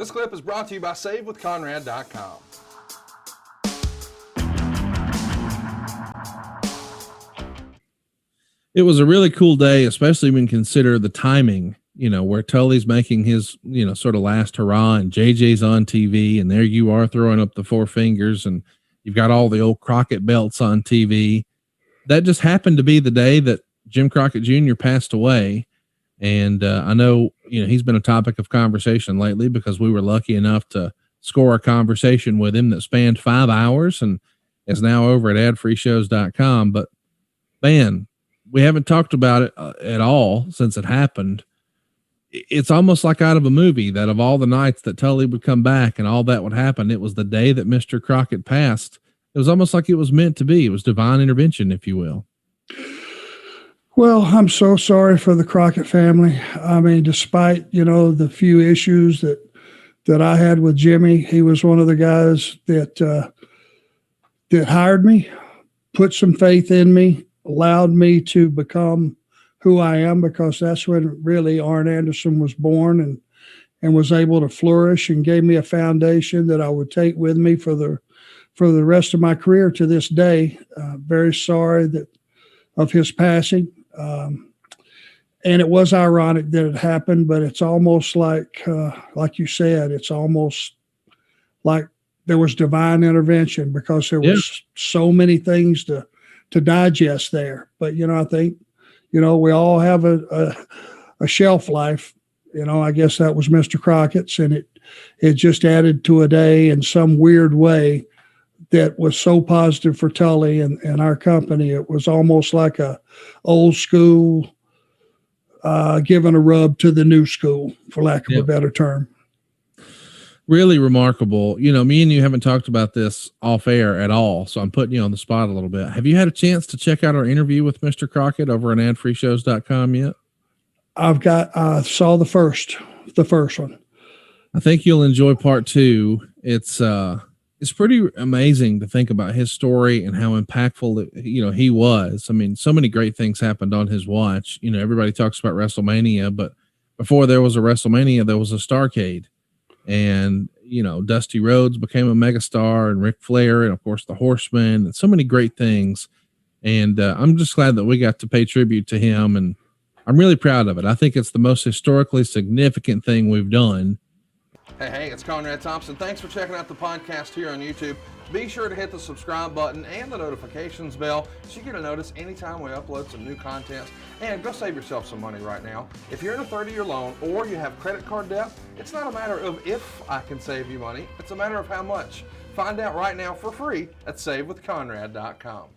This clip is brought to you by SaveWithConrad.com. It was a really cool day, especially when you consider the timing, where Tully's making his, sort of last hurrah and JJ's on TV and there you are throwing up the four fingers and you've got all the old Crockett belts on TV. That just happened to be the day that Jim Crockett Jr. passed away. And I know, he's been a topic of conversation lately because we were lucky enough to score a conversation with him that spanned 5 hours and is now over at adfreeshows.com. But man, we haven't talked about it at all since it happened. It's almost like out of a movie that of all the nights that Tully would come back and all that would happen, it was the day that Mr. Crockett passed. It was almost like it was meant to be. It was divine intervention, if you will. Well, I'm so sorry for the Crockett family. I mean, despite, the few issues that I had with Jimmy, he was one of the guys that hired me, put some faith in me, allowed me to become who I am, because that's when really Arn Anderson was born and was able to flourish and gave me a foundation that I would take with me for the rest of my career to this day. Very sorry of his passing. And it was ironic that it happened, but it's almost like you said, it's almost like there was divine intervention because there was so many things to digest there. But, I think, we all have a shelf life. I guess that was Mr. Crockett's, and it just added to a day in some weird way that was so positive for Tully and our company. It was almost like a old school giving a rub to the new school, for lack of a better term. Really remarkable. Me and you haven't talked about this off air at all, so I'm putting you on the spot a little bit. Have you had a chance to check out our interview with Mr. Crockett over on adfreeshows.com yet? I saw the first one. I think you'll enjoy part two. It's pretty amazing to think about his story and how impactful, he was. I mean, so many great things happened on his watch. Everybody talks about WrestleMania, but before there was a WrestleMania, there was a Starrcade. And, Dusty Rhodes became a megastar, and Ric Flair, and of course the Horsemen, and so many great things. And I'm just glad that we got to pay tribute to him. And I'm really proud of it. I think it's the most historically significant thing we've done. Hey, it's Conrad Thompson. Thanks for checking out the podcast here on YouTube. Be sure to hit the subscribe button and the notifications bell so you get a notice anytime we upload some new content. And go save yourself some money right now. If you're in a 30-year loan or you have credit card debt, it's not a matter of if I can save you money. It's a matter of how much. Find out right now for free at SaveWithConrad.com.